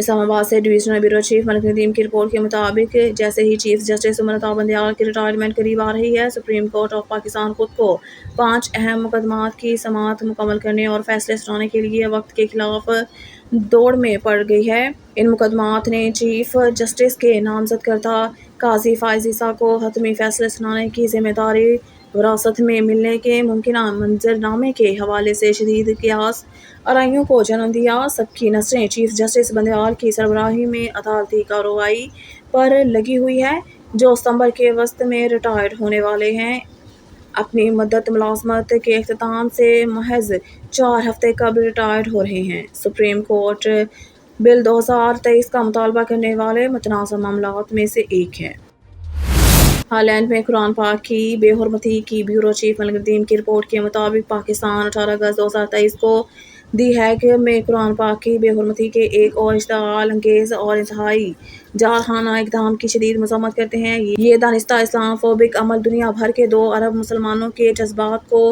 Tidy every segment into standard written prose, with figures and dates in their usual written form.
اسلام آباد سے divisional bureau chief Malik Nadeem کی رپورٹ کے مطابق جیسے ہی چیف جسٹس عمر عطا بندیال کی ریٹائرمنٹ قریب آ رہی ہے، سپریم کورٹ آف پاکستان خود کو 5 اہم مقدمات کی سماعت مکمل کرنے اور فیصلے سنانے کے لیے وقت کے خلاف دوڑ میں پڑ گئی ہے۔ ان مقدمات نے چیف جسٹس کے نامزد کردہ قاضی فائز عیسیٰ کو حتمی فیصلے سنانے کی ذمہ داری وراثت میں ملنے کے ممکنہ منظرنامے کے حوالے سے شدید قیاس آرائیوں کو جنم دیا۔ سب کی نظریں چیف جسٹس بندیال کی سربراہی میں عدالتی کارروائی پر لگی ہوئی ہیں، جو ستمبر کے وسط میں ریٹائر ہونے والے ہیں۔ اپنی مدت ملازمت کے اختتام سے محض 4 ہفتے قبل ریٹائر ہو رہے ہیں۔ سپریم کورٹ بل 2023 کا مطالبہ کرنے والے متنازع معاملات میں سے ایک ہے۔ ہالینڈ میں قرآن پاک کی بے حرمتی کی بیورو چیف ملک ندیم کی رپورٹ کے مطابق پاکستان 18 اگست 2023 کو دی ہیگ میں قرآن پاک کی بے حرمتی کے ایک اور اشتعال انگیز اور انتہائی جارحانہ اقدام کی شدید مذمت کرتے ہیں۔ یہ دانستہ اسلام فوبک عمل دنیا بھر کے 2 ارب مسلمانوں کے جذبات کو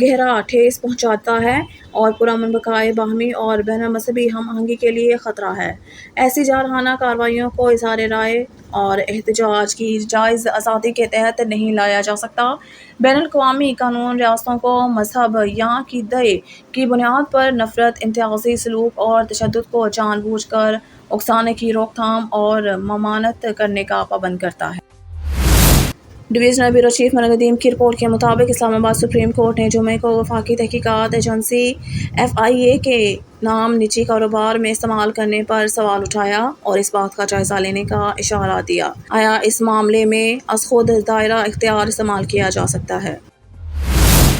گہرا ٹھیس پہنچاتا ہے اور پرامن بقائے باہمی اور بین مذہبی ہم آہنگی کے لیے خطرہ ہے۔ ایسی جارحانہ کارروائیوں کو اظہار رائے اور احتجاج کی جائز آزادی کے تحت نہیں لایا جا سکتا۔ بین الاقوامی قانون ریاستوں کو مذہب یا عقیدے کی بنیاد پر نفرت، امتیازی سلوک اور تشدد کو جان بوجھ کر اکسانے کی روک تھام اور ممانعت کرنے کا پابند کرتا ہے۔ Divisional bureau chief Malik Nadeem کی رپورٹ کے مطابق اسلام آباد سپریم کورٹ نے جمعے کو وفاقی تحقیقات ایجنسی FIA کے نام نجی کاروبار میں استعمال کرنے پر سوال اٹھایا اور اس بات کا جائزہ لینے کا اشارہ دیا آیا اس معاملے میں از خود دائرہ اختیار استعمال کیا جا سکتا ہے۔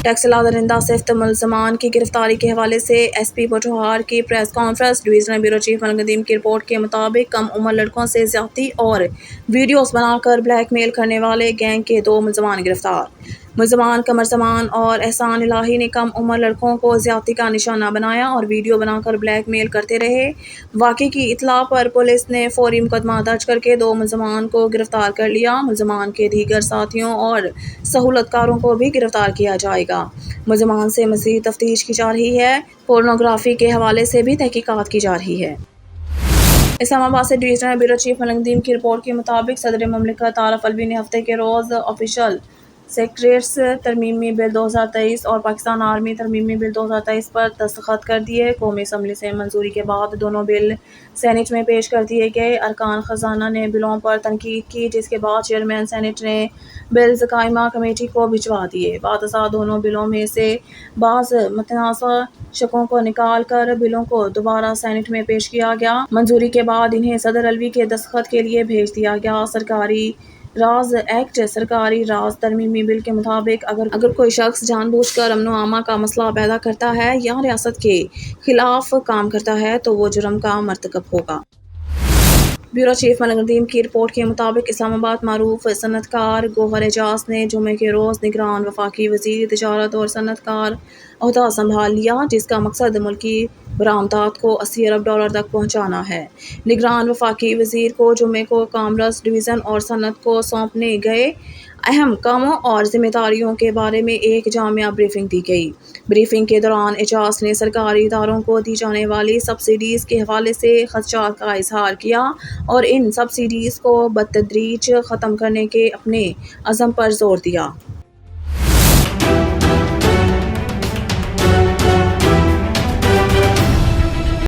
ٹیکس ادا درندہ صفت ملزمان کی گرفتاری کے حوالے سے SP پوٹھوہار کی press conference. Divisional bureau chief Malik Nadeem کی رپورٹ کے مطابق کم عمر لڑکوں سے زیادتی اور ویڈیوز بنا کر بلیک میل کرنے والے گینگ کے 2 ملزمان گرفتار۔ ملزمان قمر زمان اور احسان الہی نے کم عمر لڑکوں کو زیادتی کا نشانہ بنایا اور ویڈیو بنا کر بلیک میل کرتے رہے۔ واقعے کی اطلاع پر پولیس نے فوری مقدمہ درج کرکے 2 ملزمان کو گرفتار کر لیا۔ ملزمان کے دیگر ساتھیوں اور سہولت کاروں کو بھی گرفتار کیا جائے گا۔ ملزمان سے مزید تفتیش کی جا رہی ہے۔ پورنوگرافی کے حوالے سے بھی تحقیقات کی جا رہی ہے۔ اسلام آباد سے divisional bureau chief Malik Nadeem کی رپورٹ کے مطابق صدر مملکت عارف الوی نے ہفتے کے روز آفیشل سیکریٹریٹس ترمیمی بل 2023 اور پاکستان آرمی ترمیمی بل 2023 پر دستخط کر دیے۔ قومی اسمبلی سے منظوری کے بعد دونوں بل سینیٹ میں پیش کر دیے گئے۔ ارکان خزانہ نے بلوں پر تنقید کی، جس کے بعد چیئرمین سینیٹ نے بلز قائمہ کمیٹی کو بھجوا دیے۔ بعد ازاں دونوں بلوں میں سے بعض متنازع شقوں کو نکال کر بلوں کو دوبارہ سینیٹ میں پیش کیا گیا۔ منظوری کے بعد انہیں صدر الوی کے دستخط کے لیے بھیج دیا گیا۔ سرکاری راز ایکٹ سرکاری راز ترمیمی بل کے مطابق اگر کوئی شخص جان بوجھ کر امن و امان کا مسئلہ پیدا کرتا ہے یا ریاست کے خلاف کام کرتا ہے تو وہ جرم کا مرتکب ہوگا۔ بیورو چیف ملک ندیم کی رپورٹ کے مطابق اسلام آباد معروف صنعت کار گوہر اعجاز نے جمعے کے روز نگران وفاقی وزیر تجارت اور صنعت کار عہدہ سنبھال لیا، جس کا مقصد ملکی برآمدات کو $80 ارب تک پہنچانا ہے۔ نگران وفاقی وزیر کو جمعے کو کامرس ڈویژن اور صنعت کو سونپے گئے اہم کاموں اور ذمہ داریوں کے بارے میں ایک جامع بریفنگ دی گئی۔ بریفنگ کے دوران اعجاز نے سرکاری اداروں کو دی جانے والی سبسڈیز کے حوالے سے خدشات کا اظہار کیا اور ان سبسڈیز کو بتدریج ختم کرنے کے اپنے عزم پر زور دیا۔